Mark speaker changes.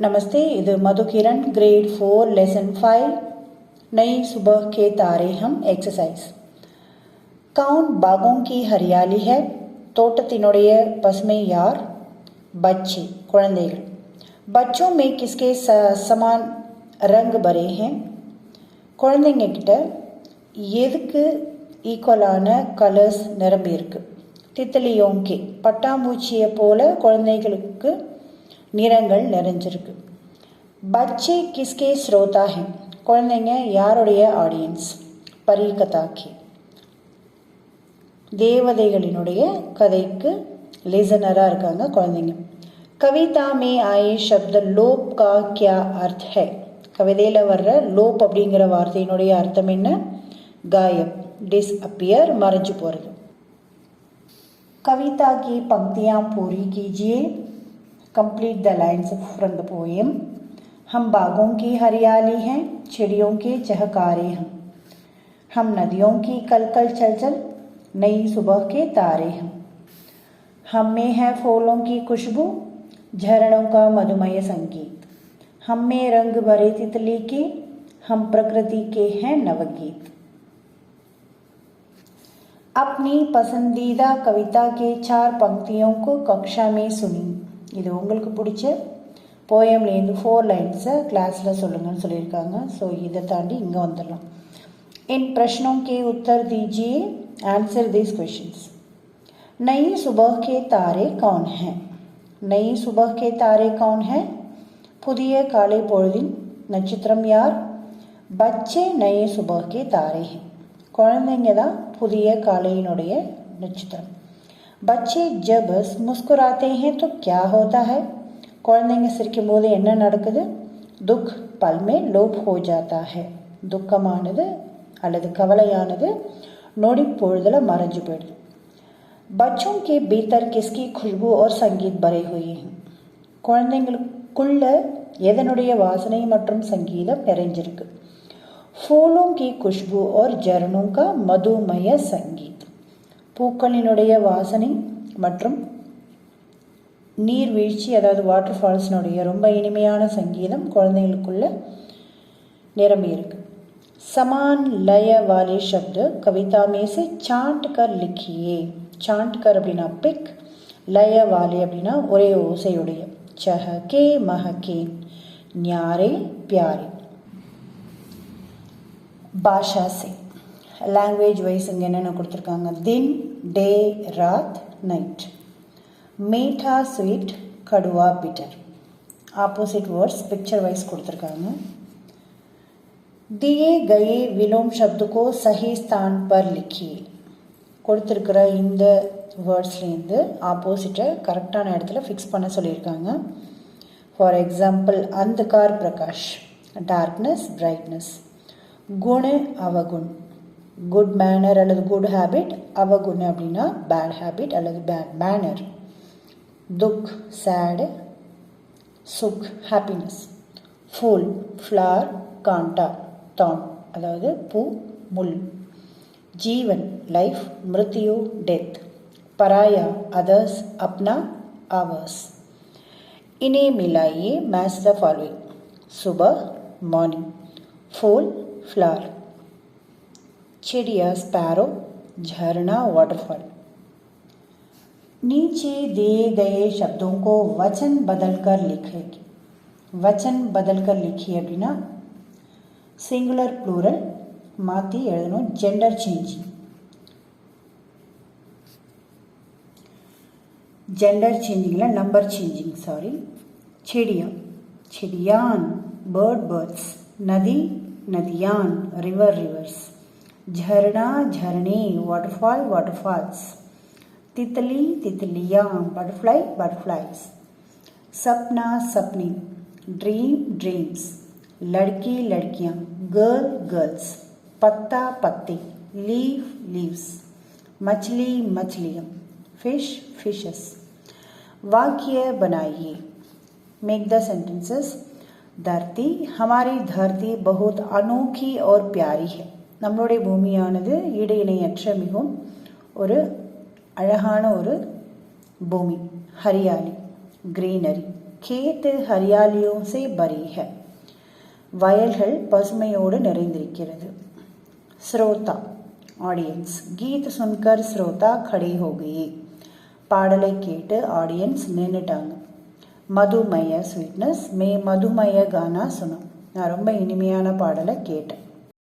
Speaker 1: नमस्ते, इधर मधु किरण grade 4 lesson 5 नई सुबह के तारे हम एक्सरसाइज कौन बागों की हरियाली है तोटतिनुடைய பசுமை யார் बच्चे குழந்தைகள் बच्चों में किसके समान रंग भरे हैं குழந்தைங்க கிட்ட எதுக்கு ஈக்குவலான கலர்ஸ் நிரம்பி இருக்கு तितलियों के பட்டாம்பூச்சியை போல குழந்தைகளுக்கு நிறங்கள் நிறைஞ்சிருக்கு बच्चे किसके श्रोता हैं குழந்தைங்க யாருடைய ஆடியன்ஸ் பரிகதா கே தேவதைகளினுடைய கதைக்கு லிசனரா இருக்காங்க குழந்தைங்க கவிதா மே ஆயே शब्द लोप का क्या अर्थ है கவிதையில வர்ற லோப் அப்படிங்கிற வார்த்தையினுடைய அர்த்தம் என்ன गायब डिसअपियर மறைஞ்சு போறது कविता की पंक्तियां पूरी कीजिए complete the lines from the poem हम बागों की हरियाली हैं चिड़ियों के चहकारे हैं हम नदियों की कलकल चलचल नई सुबह के तारे हैं हम में है फूलों की खुशबू झरनों का मधुमय संगीत हम में रंग भरे तितली के हम प्रकृति के हैं नवगीत अपनी पसंदीदा कविता के 4 पंक्तियों को कक्षा में सुनी இது உங்களுக்கு பிடிச்ச போயம்லேருந்து 4 லைன்ஸை கிளாஸில் சொல்லுங்கன்னு சொல்லியிருக்காங்க. ஸோ இதை தாண்டி இங்கே வந்துடலாம். इन प्रश्नों के उत्तर दीजिए आंसर दिस क्वेश्चंस नई सुबह के तारे कौन हैं नई सुबह के तारे कौन हैं புதிய காலை பொழுதின் நட்சத்திரம் யார் बच्चे नए सुबह के तारे हैं குழந்தைங்க தான் புதிய காலையினுடைய நட்சத்திரம் बच्चे जब मुस्कुराते हैं तो क्या होता है குழந்தைங்க சிரிக்கும் போது என்ன நடக்குது दुख पल में लोप हो जाता है துக்கமானது அல்லது கவலையானது நொடி பொழுதுல மறைஞ்சு போயிடுது बच्चों के भीतर किसकी खुशबू और संगीत भरे हुए हैं குழந்தைங்களுக்குள்ள எதனுடைய வாசனை மற்றும் சங்கீதம் நிறைஞ்சிருக்கு फूलों की खुशबू और झरनों का मधुमय संगीत பூக்களினுடைய வாசனை மற்றும் நீர்வீழ்ச்சி அதாவது வாட்டர் ஃபால்ஸ்னுடைய ரொம்ப இனிமையான சங்கீதம் குழந்தைகளுக்குள்ள நிரம்பி இருக்கு समान लय वाले शब्द कविता में से चांट कर लिखिए चांट कर அப்படின்னா பிக் लय वाले அப்படின்னா ஒரே ஓசையுடைய चहके महके न्यारे प्यारे भाषा से लैंग्वेज वाइज இங்கே என்னென்ன கொடுத்துருக்காங்க दिन डे रात नाइट मीठा स्वीट कड़वा bitter opposite words picture wise கொடுத்துருக்காங்க दिए गए विलोम शब्द को सही स्थान पर लिखिए கொடுத்துருக்கிற இந்த வேர்ட்ஸ்லேருந்து ஆப்போசிட்டை கரெக்டான இடத்துல ஃபிக்ஸ் பண்ண சொல்லியிருக்காங்க ஃபார் எக்ஸாம்பிள் अंधकार प्रकाश डार्कनेस ब्राइटनेस गुण अवगुण गुड मैनर அல்லது गुड हैबिट अवगुण அப்படின்னா பேட் ஹேபிட் அல்லது பேட் மேனர் दुख सैड सुख हैप्पीनेस फूल फ्लावर कांटा थॉर्न அதாவது பூ முள் जीवन लाइफ मृत्यु डेथ पराया अदर्स अपना आवर्स इन्हें मिलाइए मैच द फॉलोइंग सुबह मॉर्निंग फूल फ्लावर चिड़िया स्पैरो झरना वाटरफॉल नीचे दिए गए शब्दों को वचन बदलकर लिखेगी वचन बदलकर लिखिए அப்படின்னா சிங்குலர் ப்ளூரல் மாற்றி எழுதணும் gender changing gender changing number changing sorry चिड़िया चिड़ियान बर्ड बर्ड्स नदी नदियान रिवर रिवर्स झरना झरने वाटरफॉल वाटरफॉल्स तितली तितलियाँ बटरफ्लाई बटरफ्लाइज सपना सपने ड्रीम ड्रीम्स लड़की लड़कियाँ गर्ल गर्ल्स पत्ता पत्ते लीफ लीव्स मछली मछलियाँ फिश फिशेस वाक्य बनाइए मेक द सेंटेंसेस धरती हमारी धरती बहुत अनोखी और प्यारी है நம்மளுடைய பூமியானது ஈடு இணையற்ற மிகவும் ஒரு அழகான ஒரு பூமி ஹரியாலி greenery खेत हरियालियों से भरी है. வயல்கள் பசுமையோடு நிறைந்திருக்கிறது. ஸ்ரோதா ஆடியன்ஸ். கீத் சுன்கர் ஸ்ரோதா खड़े हो गए. பாடலை கேட்டு ஆடியன்ஸ் நின்றுட்டாங்க. மதுமய ஸ்வீட்னஸ் மே மதுமய கானா சுனம். நான் ரொம்ப இனிமையான பாடலை கேட்டேன்.